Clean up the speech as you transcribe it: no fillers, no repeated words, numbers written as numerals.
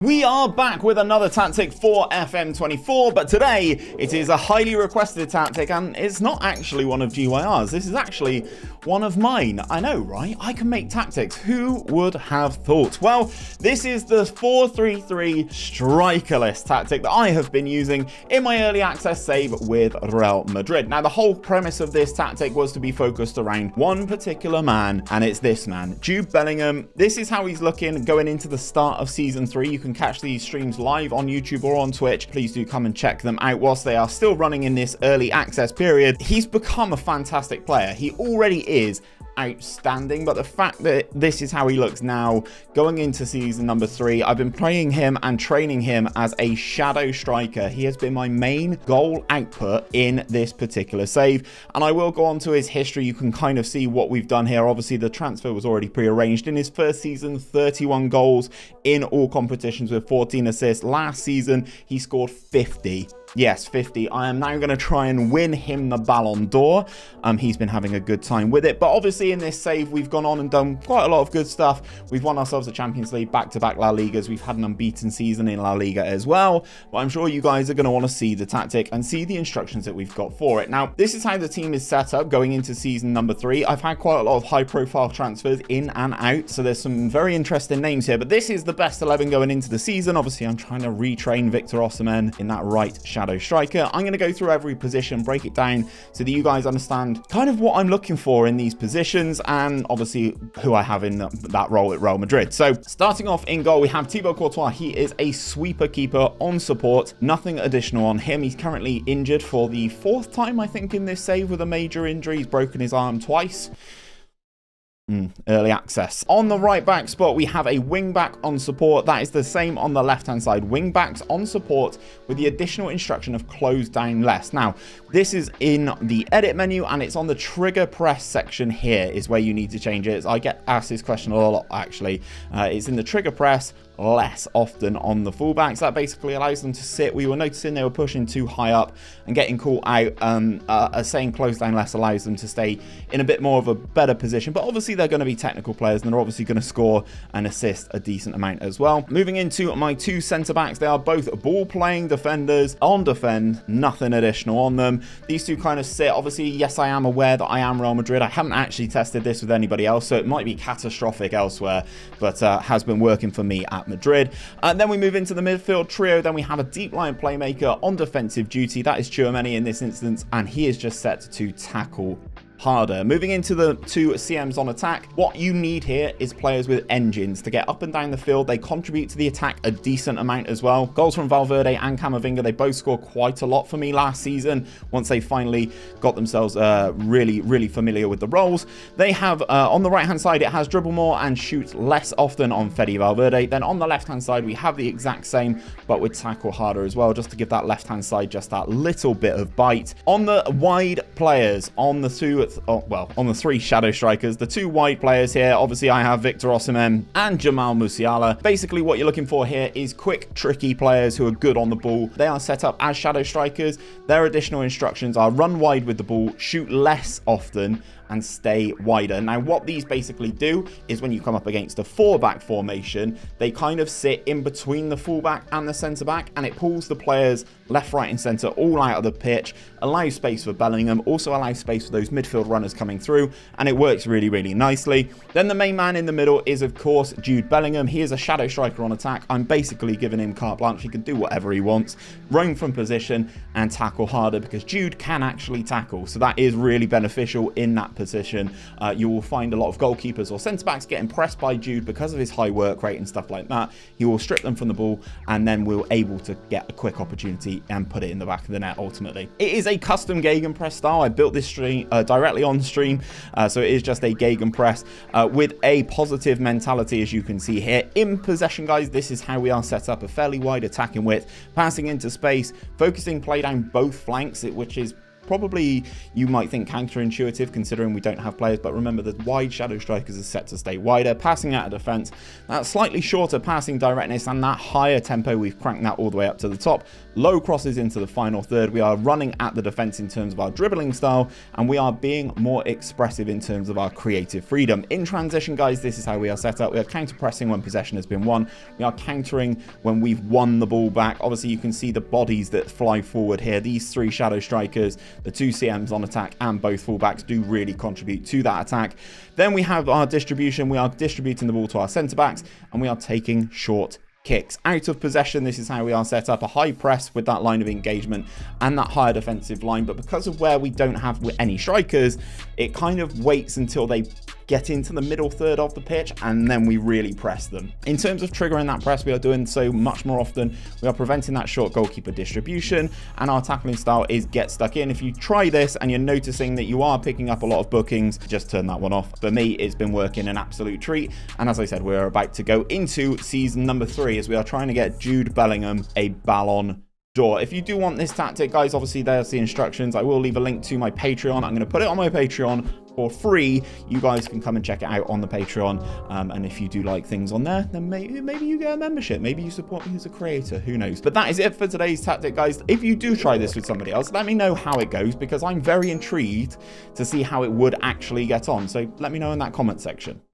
We are back with another tactic for FM24, but today it is a highly requested tactic and it's not actually one of 𝗕𝗬𝗓𝗪's. This is actually one of mine. I know, right? I can make tactics. Who would have thought? Well, this is the 4-3-3 strikerless tactic that I have been using in my early access save with Real Madrid. Now, the whole premise of this tactic was to be focused around one particular man, and it's this man, 𝗕𝗬𝗓𝗪. This is how he's looking going into the start of Season 3. You can catch these streams live on YouTube or on Twitch. Please do come and check them out whilst they are still running in this early access period. He's become a fantastic player. He already is outstanding, but the fact that this is how he looks now going into season number 3, I've been playing him and training him as a shadow striker. He has been my main goal output in this particular save, and I will go on to his history. You can kind of see what we've done here. Obviously the transfer was already pre-arranged. In his first season, 31 goals in all competitions with 14 assists. Last season he scored 50. Yes, 50. I am now going to try and win him the Ballon d'Or. He's been having a good time with it. But obviously in this save, we've gone on and done quite a lot of good stuff. We've won ourselves a Champions League, back-to-back La Ligas. We've had an unbeaten season in La Liga as well. But I'm sure you guys are going to want to see the tactic and see the instructions that we've got for it. Now, this is how the team is set up going into season number 3. I've had quite a lot of high-profile transfers in and out. So there's some very interesting names here. But this is the best 11 going into the season. Obviously, I'm trying to retrain 𝗕𝗏𝗏𝗘𝗬𝗓 in that right shadow striker. I'm going to go through every position, break it down so that you guys understand kind of what I'm looking for in these positions and obviously who I have in that role at Real Madrid. So starting off in goal, we have Thibaut Courtois. He is a sweeper keeper on support. Nothing additional on him. He's currently injured for the 4th time, I think, in this save with a major injury. He's broken his arm twice. Early access. On the right back spot, we have a wing back on support. That is the same on the left hand side. Wing backs on support with the additional instruction of close down less. Now, this is in the edit menu and it's on the trigger press section here is where you need to change it. I get asked this question a lot actually. It's in the trigger press less often on the fullbacks. That basically allows them to sit. We were noticing they were pushing too high up and getting caught out. Saying close down less allows them to stay in a bit more of a better position, but obviously they're going to be technical players and they're obviously going to score and assist a decent amount as well. Moving into my 2 centre backs, they are both ball playing defenders. On defend, nothing additional on them. These two kind of sit. Obviously, yes, I am aware that I am Real Madrid. I haven't actually tested this with anybody else, so it might be catastrophic elsewhere, but has been working for me at Madrid. Then we move into the midfield trio. Then we have a deep line playmaker on defensive duty. That is 𝗕𝗏𝗪𝗓𝗪 in this instance, and he is just set to tackle harder. Moving into the 2 CMs on attack, what you need here is players with engines to get up and down the field. They contribute to the attack a decent amount as well. Goals from 𝗲𝗏𝗪𝗓𝗪 and 𝗕𝗏𝗪𝗓𝗪, they both score quite a lot for me last season once they finally got themselves really familiar with the roles. They have on the right hand side, it has dribble more and shoot less often on 𝗕𝗏𝗪𝗓𝗪. Then on the left hand side, we have the exact same but with tackle harder as well, just to give that left hand side just that little bit of bite. On the wide players, on the 3 shadow strikers, the 2 wide players here, obviously I have 𝗕𝗏𝗏𝗏𝗏 and Jamal Musiala. Basically what you're looking for here is quick, tricky players who are good on the ball. They are set up as shadow strikers. Their additional instructions are run wide with the ball, shoot less often, and stay wider. Now, what these basically do is when you come up against a 4-back formation, they kind of sit in between the fullback and the centre-back, and it pulls the players left, right, and centre all out of the pitch, allows space for 𝗵𝗏𝗪𝗓𝗏, also allows space for those midfield runners coming through, and it works really nicely. Then the main man in the middle is, of course, 𝗕𝗬𝗓𝗪𝗓𝗪. He is a shadow striker on attack. I'm basically giving him carte blanche. He can do whatever he wants, roam from position, and tackle harder, because 𝗕𝗬𝗓𝗪 can actually tackle, so that is really beneficial in that position. You will find a lot of goalkeepers or centre-backs getting pressed by 𝗕𝗬𝗓𝗪𝗓𝗏 because of his high work rate and stuff like that. He will strip them from the ball, and then we're able to get a quick opportunity and put it in the back of the net ultimately. It is a custom gegenpress style. I built this stream directly on stream, so it is just a gegenpress with a positive mentality, as you can see here. In possession, guys, this is how we are set up. A fairly wide attacking width, passing into space, focusing play down both flanks, which is probably, you might think, counterintuitive considering we don't have players, but remember the wide shadow strikers are set to stay wider, passing out of defense, that slightly shorter passing directness and that higher tempo, we've cranked that all the way up to the top. Low crosses into the final third. We are running at the defense in terms of our dribbling style, and we are being more expressive in terms of our creative freedom. In transition, guys, this is how we are set up. We are counter pressing when possession has been won. We are countering when we've won the ball back. Obviously, you can see the bodies that fly forward here. These three shadow strikers, the two CMs on attack, and both fullbacks do really contribute to that attack. Then we have our distribution. We are distributing the ball to our centre backs, and we are taking short kicks out of possession. This is how we are set up: a high press with that line of engagement and that higher defensive line. But because of where we don't have any strikers, it kind of waits until they get into the middle third of the pitch, and then we really press them. In terms of triggering that press, we are doing so much more often. We are preventing that short goalkeeper distribution, and our tackling style is get stuck in. If you try this and you're noticing that you are picking up a lot of bookings, just turn that one off. For me, it's been working an absolute treat. And as I said, we're about to go into season number 3 as we are trying to get Jude Bellingham a Ballon d'Or. If you do want this tactic, guys, obviously there's the instructions. I will leave a link to my Patreon. I'm going to put it on my Patreon for free. You guys can come and check it out on the Patreon, and if you do like things on there, then maybe you get a membership, maybe you support me as a creator, who knows. But that is it for today's tactic, guys. If you do try this with somebody else, let me know how it goes, because I'm very intrigued to see how it would actually get on. So let me know in that comment section.